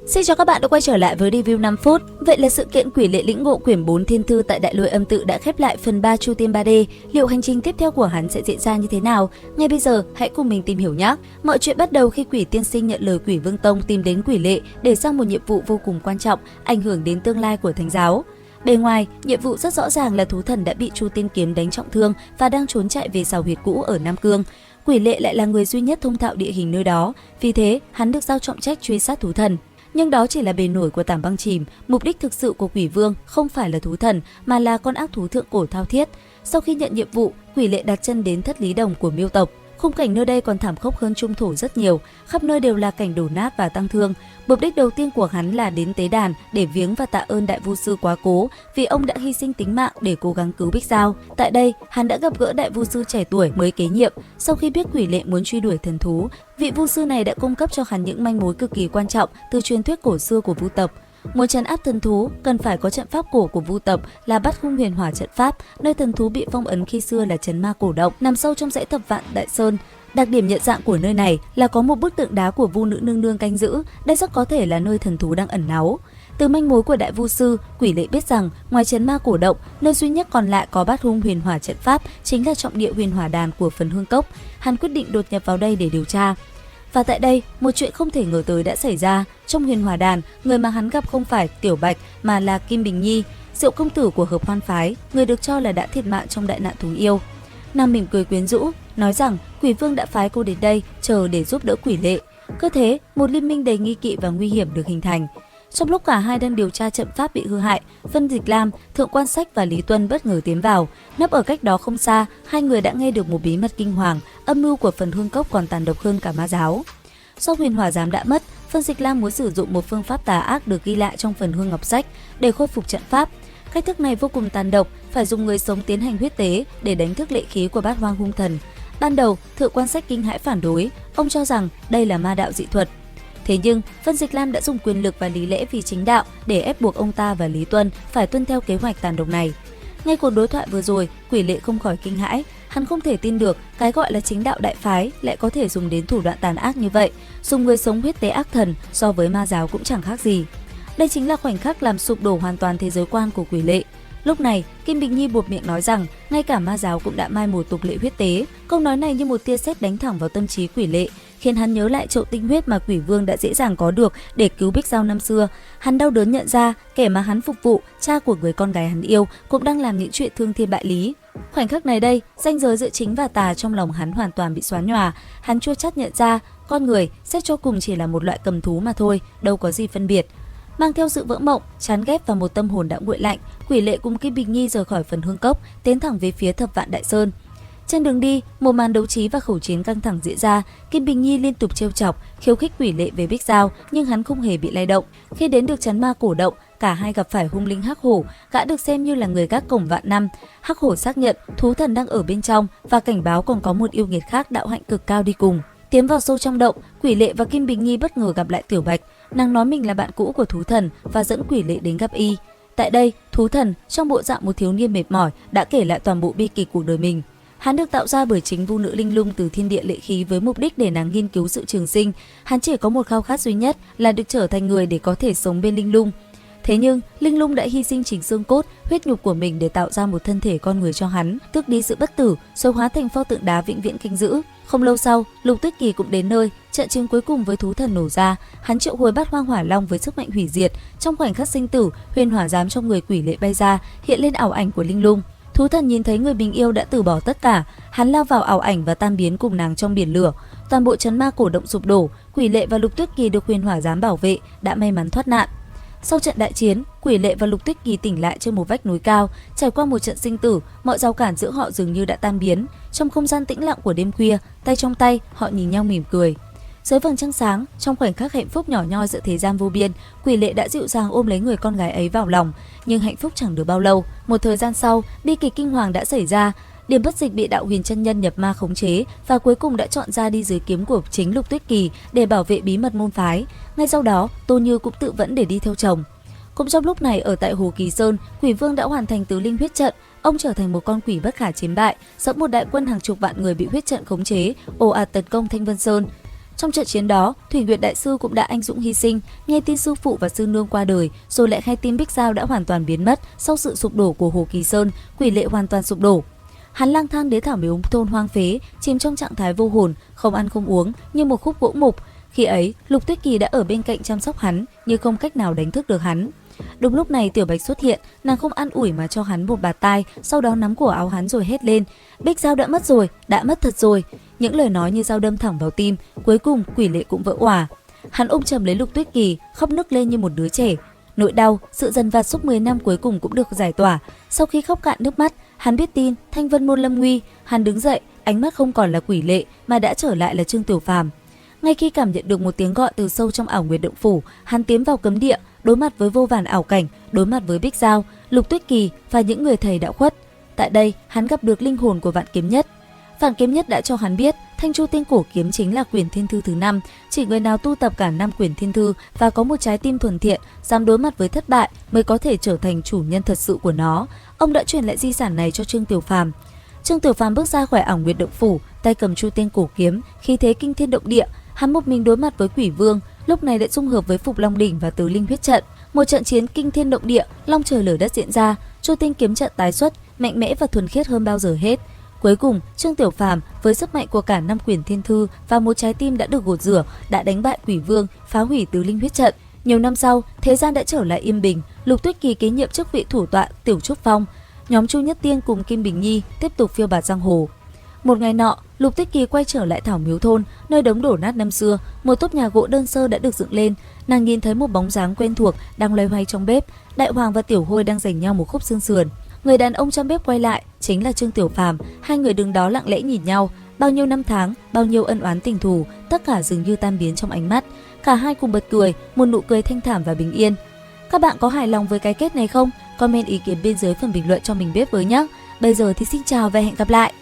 Xin chào các bạn đã quay trở lại với review 5 phút. Vậy là sự kiện Quỷ Lệ lĩnh ngộ quyển 4 thiên thư tại Đại Lôi Âm Tự đã khép lại phần 3 Chu Tiên 3D. Liệu hành trình tiếp theo của hắn sẽ diễn ra như thế nào? Ngay bây giờ, hãy cùng mình tìm hiểu nhé. Mọi chuyện bắt đầu khi Quỷ Tiên Sinh nhận lời Quỷ Vương Tông tìm đến Quỷ Lệ để giao một nhiệm vụ vô cùng quan trọng, ảnh hưởng đến tương lai của Thánh giáo. Bề ngoài, nhiệm vụ rất rõ ràng là thú thần đã bị Chu Tiên Kiếm đánh trọng thương và đang trốn chạy về sào huyệt cũ ở Nam Cương. Quỷ Lệ lại là người duy nhất thông thạo địa hình nơi đó, vì thế hắn được giao trọng trách truy sát thú thần. Nhưng đó chỉ là bề nổi của Tảm Băng Chìm, mục đích thực sự của Quỷ Vương không phải là thú thần mà là con ác thú thượng cổ thao thiết. Sau khi nhận nhiệm vụ, Quỷ Lệ đặt chân đến Thất Lý Đồng của Miêu tộc. Khung cảnh nơi đây còn thảm khốc hơn Trung Thổ rất nhiều, khắp nơi đều là cảnh đổ nát và tang thương. Mục đích đầu tiên của hắn là đến tế đàn để viếng và tạ ơn Đại Vu Sư quá cố vì ông đã hy sinh tính mạng để cố gắng cứu Bích Giao. Tại đây, hắn đã gặp gỡ Đại Vu Sư trẻ tuổi mới kế nhiệm. Sau khi biết Quỷ Lệ muốn truy đuổi thần thú, vị Vu Sư này đã cung cấp cho hắn những manh mối cực kỳ quan trọng từ truyền thuyết cổ xưa của Vu tộc. Muốn trấn áp thần thú, cần phải có trận pháp cổ của Vu tộc là Bát Khung Huyền Hỏa trận pháp, nơi thần thú bị phong ấn khi xưa là trấn ma cổ động, nằm sâu trong dãy Thập Vạn Đại Sơn. Đặc điểm nhận dạng của nơi này là có một bức tượng đá của Vu nữ nương nương canh giữ, đây rất có thể là nơi thần thú đang ẩn náu. Từ manh mối của Đại Vu Sư, Quỷ Lệ biết rằng ngoài trấn ma cổ động, nơi duy nhất còn lại có Bát Khung Huyền Hỏa trận pháp chính là trọng địa Huyền Hỏa đàn của Phần Hương Cốc. Hắn quyết định đột nhập vào đây để điều tra. Và tại đây, một chuyện không thể ngờ tới đã xảy ra. Trong Huyền Hỏa đàn, người mà hắn gặp không phải Tiểu Bạch mà là Kim Bình Nhi, Diệu công tử của Hợp Hoan phái, người được cho là đã thiệt mạng trong đại nạn thú yêu. Nàng mỉm cười quyến rũ, nói rằng Quỷ Vương đã phái cô đến đây chờ để giúp đỡ Quỷ Lệ. Cứ thế, một liên minh đầy nghi kỵ và nguy hiểm được hình thành. Trong lúc cả hai đang điều tra trận pháp bị hư hại, Vân Dịch Lam, Thượng Quan Sách và Lý Tuân bất ngờ tiến vào. Nấp ở cách đó không xa, hai người đã nghe được một bí mật kinh hoàng, âm mưu của Phần Hương Cốc còn tàn độc hơn cả ma giáo. Do Huyền Hỏa giám đã mất, Vân Dịch Lam muốn sử dụng một phương pháp tà ác được ghi lại trong Phần Hương Ngọc Sách để khôi phục trận pháp. Cách thức này vô cùng tàn độc, phải dùng người sống tiến hành huyết tế để đánh thức lệ khí của Bát Hoang hung thần. Ban đầu, Thượng Quan Sách kinh hãi phản đối, ông cho rằng đây là ma đạo dị thuật. Thế nhưng, Vân Dịch Lam đã dùng quyền lực và lý lẽ vì chính đạo để ép buộc ông ta và Lý Tuân phải tuân theo kế hoạch tàn độc này. Ngay cuộc đối thoại vừa rồi, Quỷ Lệ không khỏi kinh hãi, hắn không thể tin được cái gọi là chính đạo đại phái lại có thể dùng đến thủ đoạn tàn ác như vậy, dùng người sống huyết tế ác thần, so với ma giáo cũng chẳng khác gì. Đây chính là khoảnh khắc làm sụp đổ hoàn toàn thế giới quan của Quỷ Lệ. Lúc này, Kim Bình Nhi buột miệng nói rằng ngay cả ma giáo cũng đã mai một tục lệ huyết tế. Câu nói này như một tia sét đánh thẳng vào tâm trí Quỷ Lệ, khiến hắn nhớ lại chậu tinh huyết mà Quỷ Vương đã dễ dàng có được để cứu Bích Giao năm xưa. Hắn đau đớn nhận ra, kẻ mà hắn phục vụ, cha của người con gái hắn yêu, cũng đang làm những chuyện thương thiên bại lý. Khoảnh khắc này đây, ranh giới giữa chính và tà trong lòng hắn hoàn toàn bị xóa nhòa. Hắn chua chát nhận ra, con người xét cho cùng chỉ là một loại cầm thú mà thôi, đâu có gì phân biệt. Mang theo sự vỡ mộng, chán ghét và một tâm hồn đã nguội lạnh, Quỷ Lệ cùng Kim Bình Nhi rời khỏi Phần Hương Cốc, tiến thẳng về phía Thập Vạn Đại Sơn. Trên đường đi, một màn đấu trí và khẩu chiến căng thẳng diễn ra. Kim Bình Nhi liên tục trêu chọc, khiêu khích Quỷ Lệ về Bích Giao, nhưng hắn không hề bị lay động. Khi đến được trấn ma cổ động, cả hai gặp phải hung linh Hắc Hổ, gã được xem như là người gác cổng vạn năm. Hắc Hổ xác nhận thú thần đang ở bên trong và cảnh báo còn có một yêu nghiệt khác đạo hạnh cực cao đi cùng. Tiến vào sâu trong động, Quỷ Lệ và Kim Bình Nhi bất ngờ gặp lại Tiểu Bạch. Nàng nói mình là bạn cũ của thú thần và dẫn Quỷ Lệ đến gặp y. Tại đây, thú thần trong bộ dạng một thiếu niên mệt mỏi đã kể lại toàn bộ bi kịch cuộc đời mình. Hắn được tạo ra bởi chính Vu nữ linh lung từ thiên địa lệ khí với mục đích để nàng nghiên cứu sự trường sinh. Hắn chỉ có một khao khát duy nhất là được trở thành người để có thể sống bên linh lung. Thế nhưng, linh lung đã hy sinh chính xương cốt, huyết nhục của mình để tạo ra một thân thể con người cho hắn, tước đi sự bất tử, rồi hóa thành pho tượng đá vĩnh viễn canh giữ. Không lâu sau, Lục Tuyết Kỳ cũng đến nơi, trận chiến cuối cùng với thú thần nổ ra, hắn triệu hồi Bát Hoang Hỏa Long với sức mạnh hủy diệt. Trong khoảnh khắc sinh tử, huyền hỏa giám trong người Quỷ Lệ bay ra, hiện lên ảo ảnh của linh lung. Thú thần nhìn thấy người mình yêu đã từ bỏ tất cả, hắn lao vào ảo ảnh và tan biến cùng nàng trong biển lửa. Toàn bộ trấn ma cổ động sụp đổ, Quỷ Lệ và Lục Tuyết Kỳ được huyền hỏa giám bảo vệ, đã may mắn thoát nạn. Sau trận đại chiến, Quỷ Lệ và Lục Tuyết Kỳ tỉnh lại trên một vách núi cao, trải qua một trận sinh tử, mọi rào cản giữa họ dường như đã tan biến. Trong không gian tĩnh lặng của đêm khuya, tay trong tay, họ nhìn nhau mỉm cười. Dưới vầng trăng sáng, trong khoảnh khắc hạnh phúc nhỏ nhoi giữa thế gian vô biên, Quỷ Lệ đã dịu dàng ôm lấy người con gái ấy vào lòng, nhưng hạnh phúc chẳng được bao lâu. Một thời gian sau, bi kịch kinh hoàng đã xảy ra. Điềm Bất Dịch bị Đạo Huyền chân nhân nhập ma khống chế và cuối cùng đã chọn ra đi dưới kiếm của chính Lục Tuyết Kỳ để bảo vệ bí mật môn phái. Ngay sau đó, Tô Như cũng tự vẫn để đi theo chồng. Cũng trong lúc này, ở tại Hồ Kỳ Sơn, Quỷ Vương đã hoàn thành tứ linh huyết trận. Ông trở thành một con quỷ bất khả chiến bại, dẫn một đại quân hàng chục vạn người bị huyết trận khống chế, ồ ạt tấn công Thanh Vân Sơn. Trong trận chiến đó, Thủy Nguyệt đại sư cũng đã anh dũng hy sinh, nghe tin sư phụ và sư nương qua đời, rồi lại hay tin Bích Giao đã hoàn toàn biến mất sau sự sụp đổ của Hồ Kỳ Sơn, quỷ lệ hoàn toàn sụp đổ. Hắn lang thang đến thảo miếu thôn hoang phế, chìm trong trạng thái vô hồn, không ăn không uống như một khúc gỗ mục. Khi ấy, Lục Tuyết Kỳ đã ở bên cạnh chăm sóc hắn, nhưng không cách nào đánh thức được hắn. Đúng lúc này Tiểu Bạch xuất hiện, nàng không an ủi mà cho hắn một bạt tai, sau đó nắm cổ áo hắn rồi hét lên: "Bích Giao đã mất rồi, đã mất thật rồi!" Những lời nói như dao đâm thẳng vào tim, cuối cùng quỷ lệ cũng vỡ òa. Hắn ôm chầm lấy Lục Tuyết Kỳ, khóc nức lên như một đứa trẻ. Nỗi đau, sự dằn vặt suốt 10 năm cuối cùng cũng được giải tỏa. Sau khi khóc cạn nước mắt, hắn biết tin Thanh Vân Môn lâm nguy, hắn đứng dậy, ánh mắt không còn là quỷ lệ mà đã trở lại là Trương Tiểu Phàm. Ngay khi cảm nhận được một tiếng gọi từ sâu trong ảo nguyệt động phủ, hắn tiến vào cấm địa, đối mặt với vô vàn ảo cảnh, đối mặt với Bích Giao, Lục Tuyết Kỳ và những người thầy đã khuất. Tại đây, hắn gặp được linh hồn của Vạn Kiếm Nhất. Vạn Kiếm Nhất đã cho hắn biết Thanh Chu Tiên Cổ Kiếm chính là quyển thiên thư thứ 5, chỉ người nào tu tập cả 5 quyển thiên thư và có một trái tim thuần thiện, dám đối mặt với thất bại mới có thể trở thành chủ nhân thật sự của nó. Ông đã truyền lại di sản này cho Trương Tiểu Phàm. Trương Tiểu Phàm bước ra khỏi ảo nguyệt động phủ, tay cầm Chu Tiên Cổ Kiếm, khí thế kinh thiên động địa. Hắn một mình đối mặt với Quỷ Vương, lúc này đã dung hợp với Phục Long đỉnh và Tứ Linh huyết trận. Một trận chiến kinh thiên động địa, long trời lở đất diễn ra. Chu Tiên kiếm trận tái xuất, mạnh mẽ và thuần khiết hơn bao giờ hết. Cuối cùng, Trương Tiểu Phàm với sức mạnh của cả 5 quyển thiên thư và một trái tim đã được gột rửa, đã đánh bại Quỷ Vương, phá hủy Tứ Linh huyết trận. Nhiều năm sau, thế gian đã trở lại yên bình. Lục Tuyết Kỳ kế nhiệm chức vị thủ tọa Tiểu Trúc Phong. Nhóm Chu Nhất Tiên cùng Kim Bình Nhi tiếp tục phiêu bạt giang hồ. Một ngày nọ, Lục Tuyết Kỳ quay trở lại Thảo Miếu thôn, nơi đống đổ nát năm xưa. Một túp nhà gỗ đơn sơ đã được dựng lên. Nàng nhìn thấy một bóng dáng quen thuộc đang loay hoay trong bếp. Đại Hoàng và Tiểu Hôi đang giành nhau một khúc xương sườn. Người đàn ông trong bếp quay lại chính là Trương Tiểu Phàm. Hai người đứng đó lặng lẽ nhìn nhau. Bao nhiêu năm tháng, bao nhiêu ân oán tình thù, tất cả dường như tan biến trong ánh mắt. Cả hai cùng bật cười, một nụ cười thanh thản và bình yên. Các bạn có hài lòng với cái kết này không? Comment ý kiến bên dưới phần bình luận cho mình biết với nhé. Bây giờ thì xin chào và hẹn gặp lại.